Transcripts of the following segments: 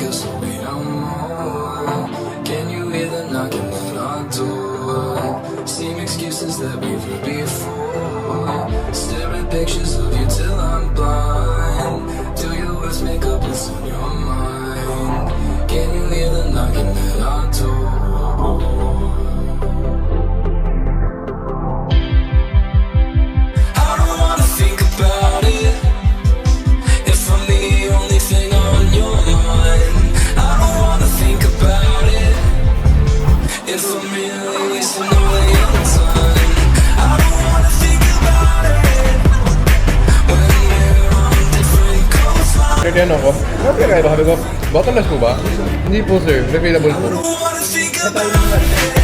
feel so we are more. Can you hear the knock in the front door? Same excuses that we've heard before. Stare at pictures of you till I'm blind. Do your words make up what's on your mind? Can you hear the knocking at our door? I don't wanna think about it. If I'm the only thing on your mind, I don't wanna think about it. If I'm really wasting all of your time, I don't wanna think about it. When we're on different coastlines, Kaya ano ko? Okay kayo ba? Sabi ko, bottomless po ba? Hindi po sir, refillable po. I don't wanna think about it.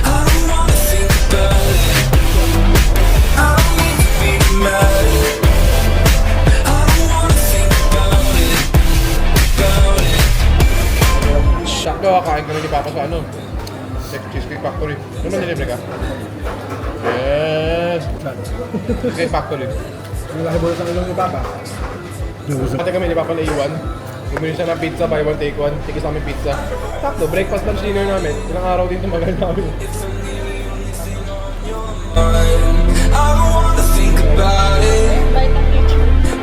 I don't wanna think about it. I don't need to be mad. I don't wanna think about it. About it. Sakto, kakain kami ni Papa sa ano? Cheesecake Factory. Ano man nilibre ka? Yes! Cheesecake Factory. Yung nakibulot ang ilong ni Papa. Pati kami ni Papa naiwan. Bumili siya ng pizza, buy one take one. Tikis namin pizza. Sakto, breakfast lunch dinner namin. Ilang araw din tumagal namin. I don't wanna think about it.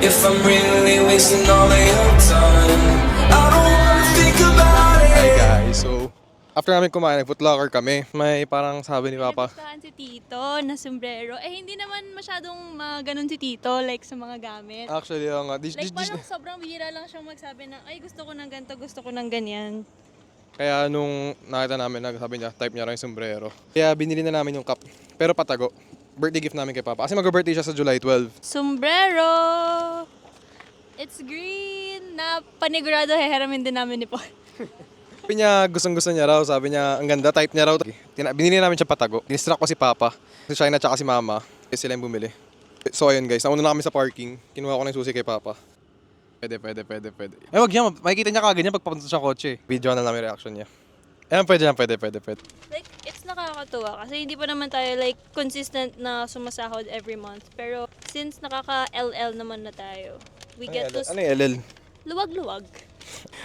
If I'm really wasting all of your time, I don't wanna think about it. Hi guys, so after namin kumain, nag-footlocker kami. May parang sabi ni Papa. Nagustuhan si Tito na sombrero. Eh, hindi naman masyadong ganun si Tito, like sa mga gamit. Actually, nga. Like, parang sobrang bihira lang siyang magsabi na, ay, gusto ko ng ganito, gusto ko ng ganyan. Kaya nung nakita namin, sabi niya, type niya rin yung sombrero. Kaya binili na namin yung cup. Pero patago. Birthday gift namin kay Papa. Kasi mag-birthday siya sa July 12. Sombrero! It's green! Na panigurado, heheramin din namin ni Paul. Sabi niya, gustong-gusto niya raw. Sabi niya, ang ganda, type niya raw. Binili namin siya patago. Dinistract ko si Papa, si Shina, tsaka si Mama. Sila yung bumili. So ayun guys, nauna na kami sa parking. Kinuha ko ng susi kay Papa. Pwede. Eh wag niya, makikita niya kagad niya pagpapunta sa kotse. Video na namin reaction niya. Eh pwede. Like, it's nakakatuwa kasi hindi pa naman tayo like consistent na sumasahod every month. Pero since nakaka-LL naman na tayo, we get to Ano yung LL? luwag-luwag.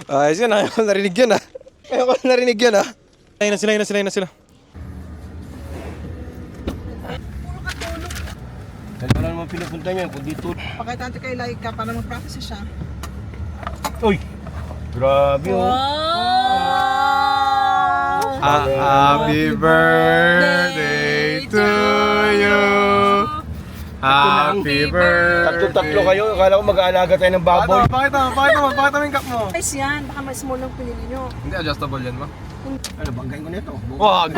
Ayos yun, ayaw ko narinig yun ah. Ayun na sila. Wala naman pinupunta niyan, kung dito. Pakita natin kay Laika para mag-practice siya. Uy! Grabe oh. Happy birthday to you. Happy birthday. Tatlo kayo, akala ko mag-aalaga tayo ng baboy. Pakita mo yung cup mo. Guys yan, baka mas small lang pinili nyo. Hindi adjustable yan ba? Ano, banggain ko nito. Wag.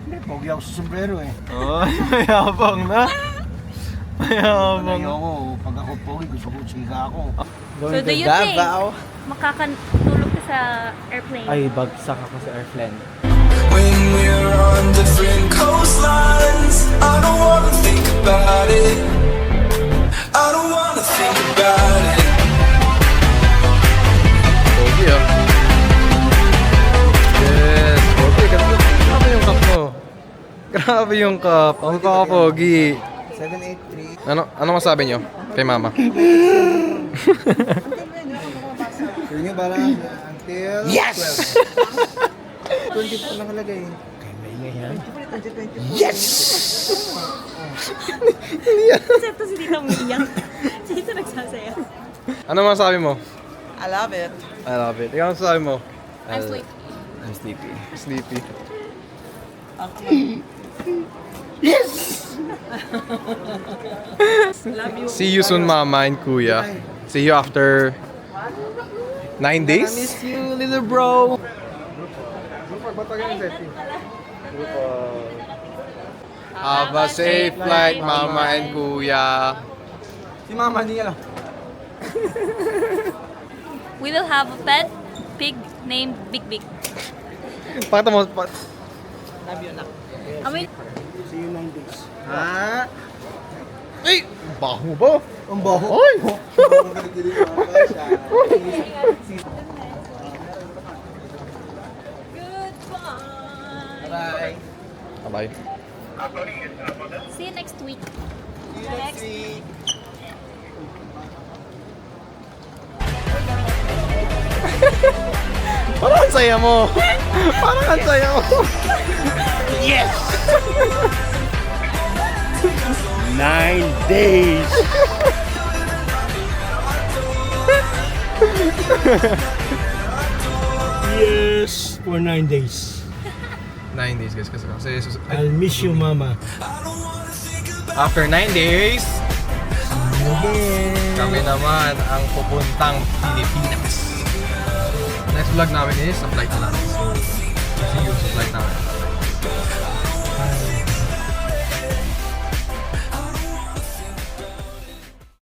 Hindi, pogi ako sa sombrero eh. Ay, mayabang na. Malayo ako, pag ako pogi, gusto ko chika ako. So do you think makakatulog ka sa airplane? Ay, bagsak ako sa airplane. When we're on different coastlines, I don't wanna think about it. I don't wanna think about it. Pogi ah. Yes, pogi. Grabe yung cup mo. Grabe yung cup. Ang pogi. 783. Ano masabi niyo kay Mama? Yun yung parang until Yes! 12. 20 po nakalagay. Kasi ito si Tito umiiyak. Si Tito nagsasaya. Ano masabi mo? I love it. I love it. Ikaw ano masabi mo? I'm sleepy. I'm sleepy. Sleepy. See you soon, Mama and Kuya. See you after 9 days? Miss you, little bro. Have a safe flight, Mama and Kuya. Si Mama, hindi alam. We will have a pet pig named Big Big. Pakita mo. Love you, nak. Amoy, See you 9 days. Ha? Ay! Baho ba? Ang baho. Ay! goodbye. Bye. Bye. See you next week. See you next week. saya mo. Parang ang saya mo. Yes! 9 days! Yes! For 9 days. 9 days guys kasi I'll miss you, Mama. after 9 days, kami naman ang pupuntang Pilipinas. Next vlog namin is sa flight na namin. See you sa flight namin.